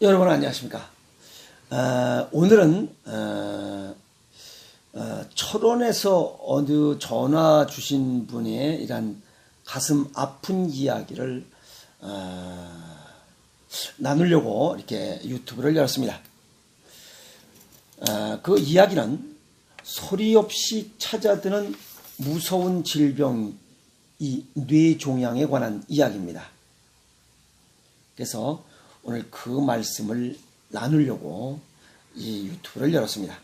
여러분 안녕하십니까. 오늘은 철원에서 어느 전화 주신 분의 이런 가슴 아픈 이야기를 나누려고 이렇게 유튜브를 열었습니다. 그 이야기는 소리 없이 찾아드는 무서운 질병, 이 뇌종양에 관한 이야기입니다. 그래서 오늘 그 말씀을 나누려고 이 유튜브를 열었습니다.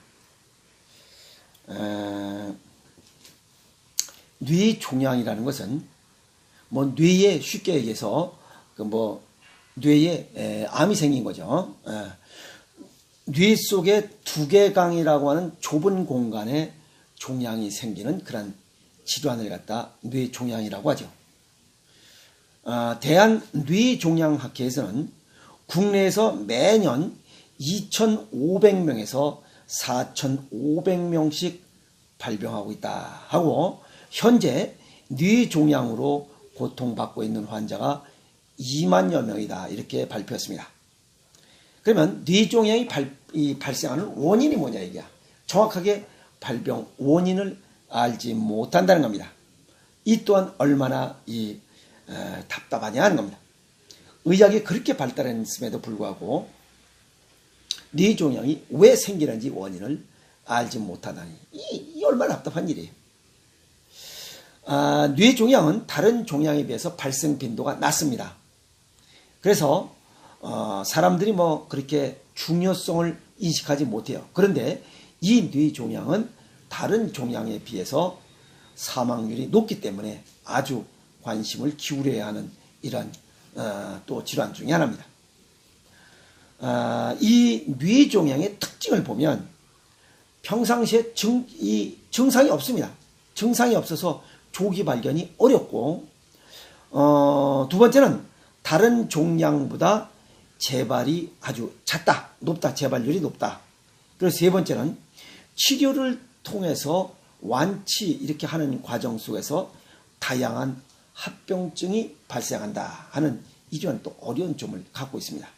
뇌종양이라는 것은 뇌에 쉽게 얘기해서 뇌에 암이 생긴 거죠. 뇌 속에 두개강이라고 하는 좁은 공간에 종양이 생기는 그런 질환을 갖다 뇌종양이라고 하죠. 대한뇌종양학회에서는 국내에서 매년 2,500명에서 4,500명씩 발병하고 있다 하고, 현재 뇌종양으로 고통받고 있는 환자가 2만여 명이다 이렇게 발표했습니다. 그러면 뇌종양이 발생하는 원인이 뭐냐 이게야. 정확하게 발병 원인을 알지 못한다는 겁니다. 이 또한 얼마나 답답하냐 하는 겁니다. 의학이 그렇게 발달했음에도 불구하고 뇌종양이 왜 생기는지 원인을 알지 못하다니, 이 얼마나 답답한 일이에요. 뇌종양은 다른 종양에 비해서 발생 빈도가 낮습니다. 그래서 사람들이 그렇게 중요성을 인식하지 못해요. 그런데 이 뇌종양은 다른 종양에 비해서 사망률이 높기 때문에 아주 관심을 기울여야 하는 이런 또 질환 중에 하나입니다. 이 뇌종양의 특징을 보면 평상시에 증상이 없습니다. 증상이 없어서 조기 발견이 어렵고, 두 번째는 다른 종양보다 재발이 아주 높다. 재발률이 높다. 그리고 세 번째는 치료를 통해서 완치 이렇게 하는 과정 속에서 다양한 합병증이 발생한다 하는 이런 또 어려운 점을 갖고 있습니다.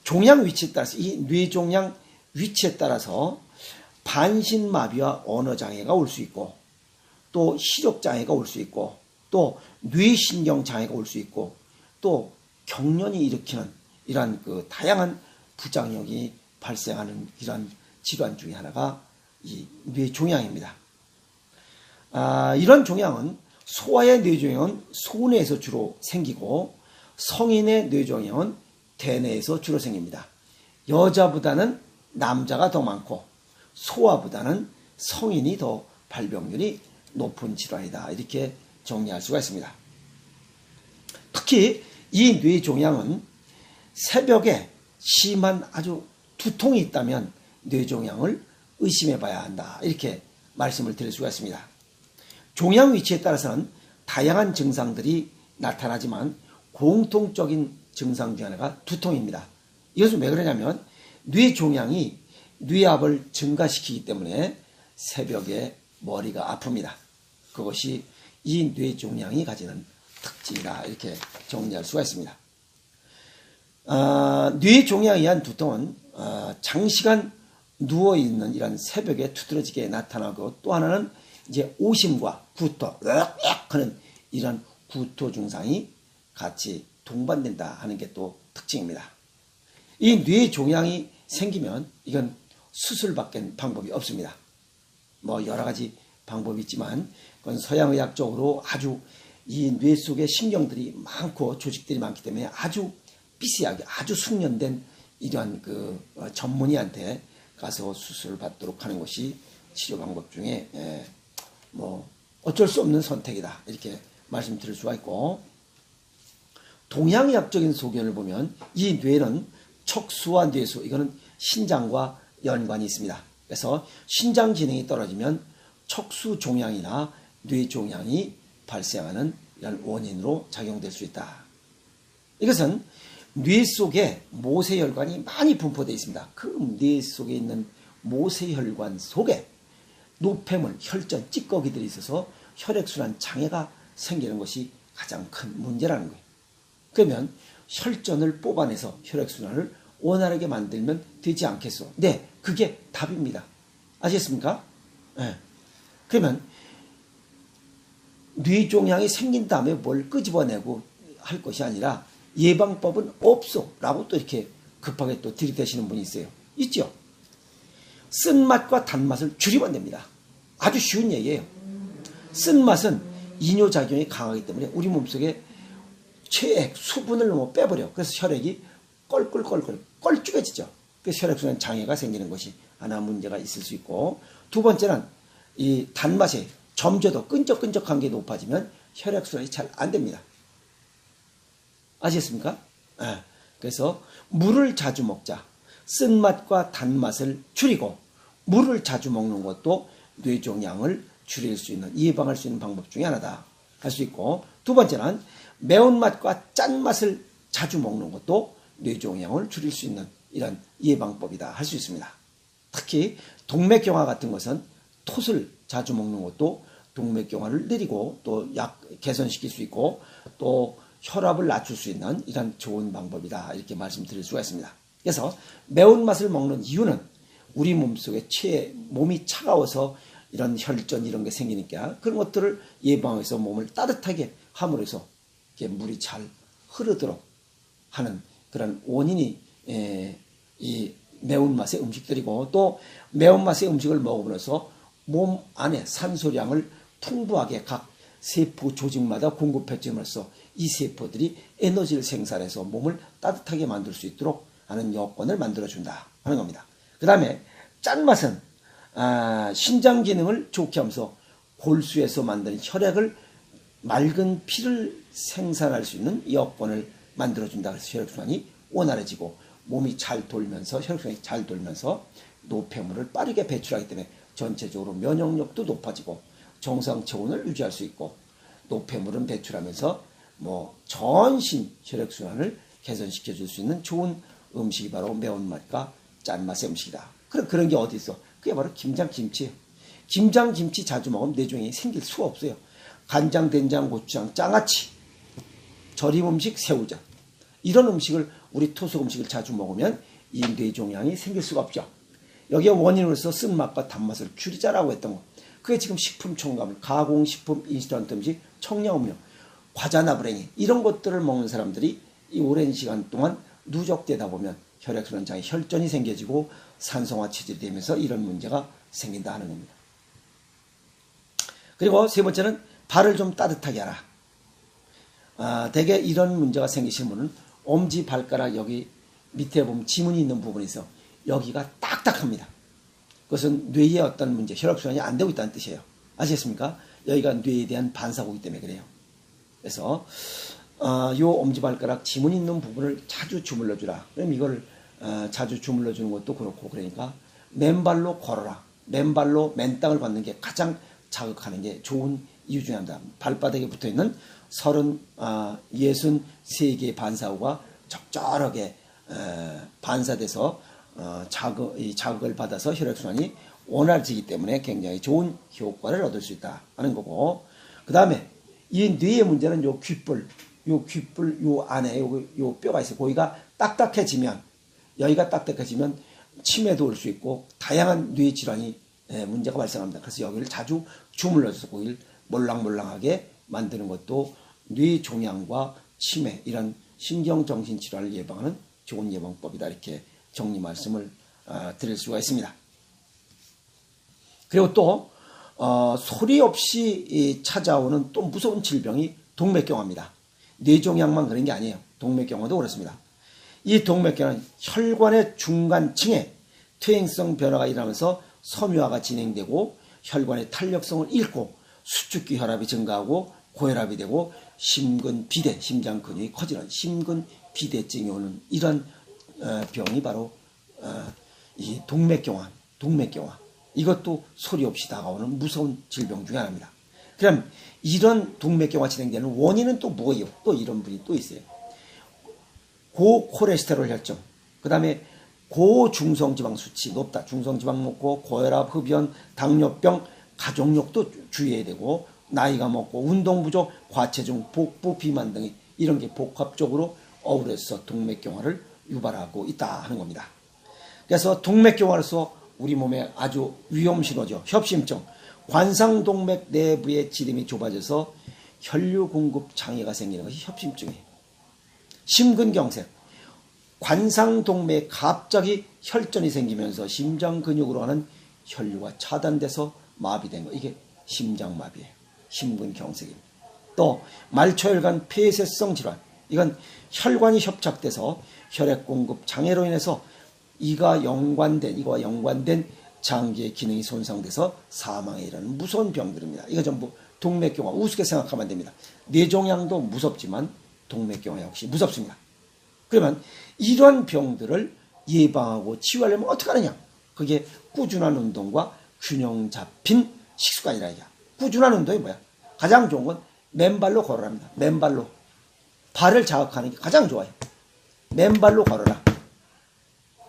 종양 위치에 따라서, 이 뇌종양 위치에 따라서 반신마비와 언어장애가 올 수 있고, 또 시력장애가 올 수 있고, 또 뇌신경장애가 올 수 있고, 또 경련이 일으키는 이러한 다양한 부작용이 발생하는 이러한 질환 중에 하나가 이 뇌종양입니다. 이런 종양은, 소아의 뇌종양은 소뇌에서 주로 생기고, 성인의 뇌종양은 대뇌에서 주로 생깁니다. 여자보다는 남자가 더 많고, 소아보다는 성인이 더 발병률이 높은 질환이다 이렇게 정리할 수가 있습니다. 특히 이 뇌종양은 새벽에 심한 아주 두통이 있다면 뇌종양을 의심해 봐야 한다 이렇게 말씀을 드릴 수가 있습니다. 종양 위치에 따라서는 다양한 증상들이 나타나지만 공통적인 증상 중 하나가 두통입니다. 이것은 왜 그러냐면 뇌종양이 뇌압을 증가시키기 때문에 새벽에 머리가 아픕니다. 그것이 이 뇌종양이 가지는 특징이다 이렇게 정리할 수가 있습니다. 뇌종양에 의한 두통은 장시간 누워있는 이런 새벽에 두드러지게 나타나고, 또 하나는 이제 오심과 구토, 하는 이런 구토 증상이 같이 동반된다 하는 게 또 특징입니다. 이 뇌종양이 생기면 이건 수술밖에 방법이 없습니다. 여러 가지 방법이 있지만, 그건 서양의학적으로 아주 이 뇌 속에 신경들이 많고 조직들이 많기 때문에 아주 미세하게 아주 숙련된 이러한 전문의한테 가서 수술을 받도록 하는 것이 치료 방법 중에 어쩔 수 없는 선택이다 이렇게 말씀드릴 수가 있고, 동양의학적인 소견을 보면 이 뇌는 척수와 뇌수, 이거는 신장과 연관이 있습니다. 그래서 신장 기능이 떨어지면 척수 종양이나 뇌종양이 발생하는 이런 원인으로 작용될 수 있다. 이것은 뇌 속에 모세혈관이 많이 분포되어 있습니다. 그 뇌 속에 있는 모세혈관 속에 노폐물, 혈전, 찌꺼기들이 있어서 혈액순환 장애가 생기는 것이 가장 큰 문제라는 거예요. 그러면 혈전을 뽑아내서 혈액순환을 원활하게 만들면 되지 않겠소? 네, 그게 답입니다. 아시겠습니까? 네. 그러면 뇌종양이 생긴 다음에 뭘 끄집어내고 할 것이 아니라 예방법은 없어 라고 또 이렇게 급하게 또 들이대시는 분이 있어요. 있죠? 쓴맛과 단맛을 줄이면 됩니다. 아주 쉬운 얘기예요. 쓴맛은 이뇨작용이 강하기 때문에 우리 몸속에 체액, 수분을 너무 빼버려. 그래서 혈액이 껄쭉해지죠. 그래서 혈액순환 장애가 생기는 것이 하나 문제가 있을 수 있고, 두 번째는 이 단맛이 점저도 끈적끈적한 게 높아지면 혈액순환이 잘 안 됩니다. 아시겠습니까? 네. 그래서 물을 자주 먹자. 쓴맛과 단맛을 줄이고 물을 자주 먹는 것도 뇌종양을 줄일 수 있는, 예방할 수 있는 방법 중에 하나다 할 수 있고, 두 번째는 매운맛과 짠맛을 자주 먹는 것도 뇌종양을 줄일 수 있는 이런 예방법이다 할 수 있습니다. 특히 동맥경화 같은 것은 톳을 자주 먹는 것도 동맥경화를 느리고 또 개선시킬 수 있고 또 혈압을 낮출 수 있는 이런 좋은 방법이다 이렇게 말씀드릴 수가 있습니다. 그래서 매운맛을 먹는 이유는 우리 몸속에 몸이 차가워서 이런 혈전 이런 게 생기니까 그런 것들을 예방해서 몸을 따뜻하게 함으로써 물이 잘 흐르도록 하는 그런 원인이 이 매운맛의 음식들이고, 또 매운맛의 음식을 먹으면서 몸 안에 산소량을 풍부하게 각 세포 조직마다 공급해줌으로써 이 세포들이 에너지를 생산해서 몸을 따뜻하게 만들 수 있도록 하는 여건을 만들어준다 하는 겁니다. 그 다음에 짠맛은 신장 기능을 좋게 하면서 골수에서 만드는 혈액을 맑은 피를 생산할 수 있는 여건을 만들어준다. 그래서 혈액순환이 원활해지고 몸이 잘 돌면서 혈액순환이 잘 돌면서 노폐물을 빠르게 배출하기 때문에 전체적으로 면역력도 높아지고 정상 체온을 유지할 수 있고 노폐물은 배출하면서 전신 혈액순환을 개선시켜 줄 수 있는 좋은 음식이 바로 매운맛과 짠맛의 음식이다. 그런 게 어디 있어? 그게 바로 김장김치예요. 김장김치 자주 먹으면 뇌종양이 생길 수가 없어요. 간장, 된장, 고추장, 장아찌, 절임 음식, 새우젓 이런 음식을 우리 토속 음식을 자주 먹으면 이 뇌종양이 생길 수가 없죠. 여기에 원인으로서 쓴맛과 단맛을 줄이자라고 했던 거. 그게 지금 식품 첨가물, 가공식품, 인스턴트 음식, 청량음료, 과자 나부랭이 이런 것들을 먹는 사람들이 이 오랜 시간 동안 누적되다 보면 혈액순환 장애, 혈전이 생겨지고 산성화 체질이 되면서 이런 문제가 생긴다 하는 겁니다. 그리고 세 번째는 발을 좀 따뜻하게 하라. 대개 이런 문제가 생기신 분은 엄지발가락 여기 밑에 보면 지문이 있는 부분이 있어. 여기가 딱딱합니다. 그것은 뇌의 어떤 문제, 혈액순환이 안 되고 있다는 뜻이에요. 아시겠습니까? 여기가 뇌에 대한 반사고기 때문에 그래요. 그래서 요 엄지발가락 지문 있는 부분을 자주 주물러 주라. 그럼 이걸 자주 주물러 주는 것도 그렇고, 그러니까 맨발로 걸어라. 맨발로 맨땅을 밟는 게 가장 자극하는 게 좋은 이유 중에 하나입니다. 발바닥에 붙어있는 63개의 반사구가 적절하게 반사돼서 자극을 받아서 혈액순환이 원활해지기 때문에 굉장히 좋은 효과를 얻을 수 있다 하는 거고, 그 다음에 이 뇌의 문제는 요 귓불 요 안에 요 뼈가 있어요. 거기가 딱딱해지면, 여기가 딱딱해지면 치매도 올 수 있고 다양한 뇌 질환이 문제가 발생합니다. 그래서 여기를 자주 주물러줘서 거기를 몰랑몰랑하게 만드는 것도 뇌 종양과 치매 이런 신경정신 질환을 예방하는 좋은 예방법이다 이렇게 정리 말씀을 드릴 수가 있습니다. 그리고 또 소리 없이 찾아오는 또 무서운 질병이 동맥경화입니다. 뇌종양만 그런 게 아니에요. 동맥경화도 그렇습니다. 이 동맥경화는 혈관의 중간층에 퇴행성 변화가 일어나면서 섬유화가 진행되고 혈관의 탄력성을 잃고 수축기 혈압이 증가하고 고혈압이 되고 심근비대, 심장 근육이 커지는 심근비대증이 오는 이런 병이 바로 이 동맥경화. 이것도 소리 없이 다가오는 무서운 질병 중에 하나입니다. 그럼 이런 동맥경화 진행되는 원인은 또 뭐예요? 또 이런 분이 또 있어요. 고콜레스테롤 혈증, 그 다음에 고중성지방 수치 높다. 중성지방 높고 고혈압, 흡연, 당뇨병, 가족력도 주의해야 되고 나이가 먹고 운동 부족, 과체중, 복부 비만 등이 이런 게 복합적으로 어우러서 동맥경화를 유발하고 있다 하는 겁니다. 그래서 동맥경화로서 우리 몸에 아주 위험신호죠. 협심증, 관상동맥 내부의 지름이 좁아져서 혈류 공급 장애가 생기는 것이 협심증이에요. 심근경색, 관상동맥에 갑자기 혈전이 생기면서 심장 근육으로 하는 혈류가 차단돼서 마비된 거, 이게 심장마비예요. 심근경색입니다. 또 말초혈관 폐쇄성 질환, 이건 혈관이 협착돼서 혈액 공급 장애로 인해서 이와 연관된 장기의 기능이 손상돼서 사망에 이르는 무서운 병들입니다. 이거 전부 동맥경화, 우습게 생각하면 안 됩니다. 뇌종양도 무섭지만 동맥경화 역시 무섭습니다. 그러면 이러한 병들을 예방하고 치유하려면 어떻게 하느냐? 그게 꾸준한 운동과 균형 잡힌 식습관이라 이게. 꾸준한 운동이 뭐야? 가장 좋은 건 맨발로 걸어랍니다. 맨발로. 발을 자극하는 게 가장 좋아요. 맨발로 걸어라.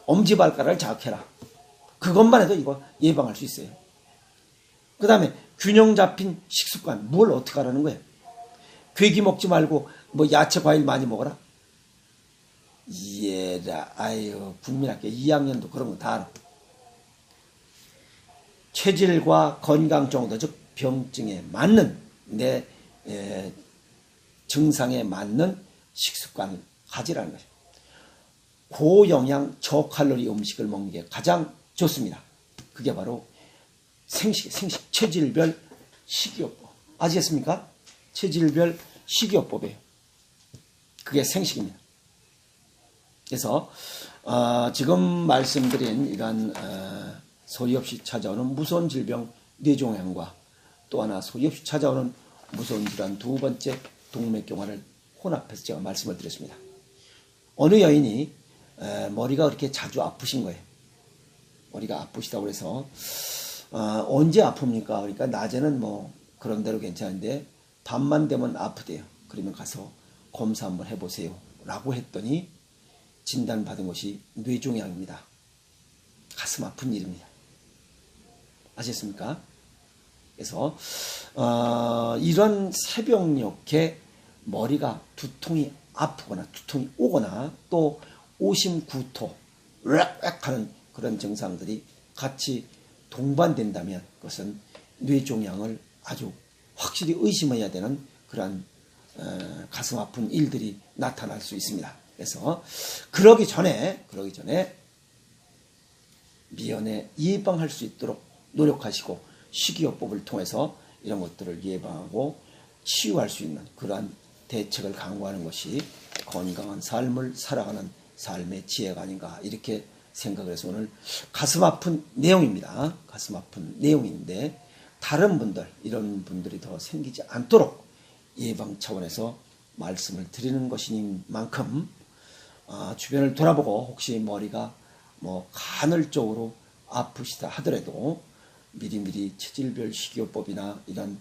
엄지발가락을 자극해라. 그것만 해도 이거 예방할 수 있어요. 그 다음에 균형 잡힌 식습관. 뭘 어떻게 하라는 거예요? 괴기 먹지 말고 뭐 야채 과일 많이 먹어라. 얘라, 아유, 국민학교 2학년도 그런 거 다 알아. 체질과 건강 정도, 즉 병증에 맞는 내 증상에 맞는 식습관을 가지라는 거죠. 고영양 저칼로리 음식을 먹는 게 가장 좋습니다. 그게 바로 생식, 체질별 식이요법. 아시겠습니까? 체질별 식이요법이에요. 그게 생식입니다. 그래서 지금 말씀드린 이러한 소리 없이 찾아오는 무서운 질병 뇌종양과 또 하나 소리 없이 찾아오는 무서운 질환 두 번째 동맥경화를 혼합해서 제가 말씀을 드렸습니다. 어느 여인이 머리가 그렇게 자주 아프신 거예요. 머리가 아프시다고 해서 언제 아픕니까? 그러니까 낮에는 뭐 그런 대로 괜찮은데 밤만 되면 아프대요. 그러면 가서 검사 한번 해보세요 라고 했더니 진단받은 것이 뇌종양입니다. 가슴 아픈 일입니다. 아셨습니까? 그래서 이런 새벽녘에 머리가 두통이 아프거나 두통이 오거나 또 오심구토 으악 하는 그런 증상들이 같이 동반된다면 그것은 뇌종양을 아주 확실히 의심해야 되는 그러한 가슴 아픈 일들이 나타날 수 있습니다. 그래서 그러기 전에 미연에 예방할 수 있도록 노력하시고 식이요법을 통해서 이런 것들을 예방하고 치유할 수 있는 그러한 대책을 강구하는 것이 건강한 삶을 살아가는 삶의 지혜가 아닌가 이렇게 생각을 해서 오늘 가슴 아픈 내용입니다. 가슴 아픈 내용인데 다른 분들 이런 분들이 더 생기지 않도록 예방 차원에서 말씀을 드리는 것이니만큼 주변을 돌아보고 혹시 머리가 뭐 간헐적으로 아프시다 하더라도 미리미리 체질별 식이요법이나 이런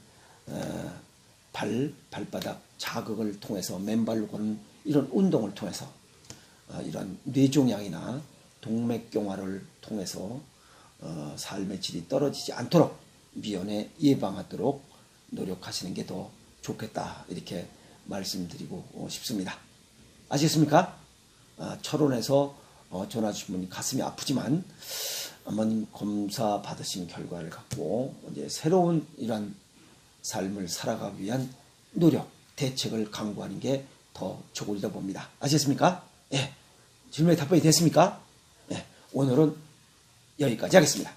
발바닥 자극을 통해서 맨발로 걷는 이런 운동을 통해서 이런 뇌종양이나 동맥경화를 통해서 삶의 질이 떨어지지 않도록 미연에 예방하도록 노력하시는 게 더 좋겠다 이렇게 말씀드리고 싶습니다. 아시겠습니까? 철원에서 전화 주신 분이 가슴이 아프지만 한번 검사 받으신 결과를 갖고 이제 새로운 이런 삶을 살아가기 위한 노력, 대책을 강구하는 게 더 좋으리라 봅니다. 아시겠습니까? 예. 질문에 답변이 됐습니까? 예. 오늘은 여기까지 하겠습니다.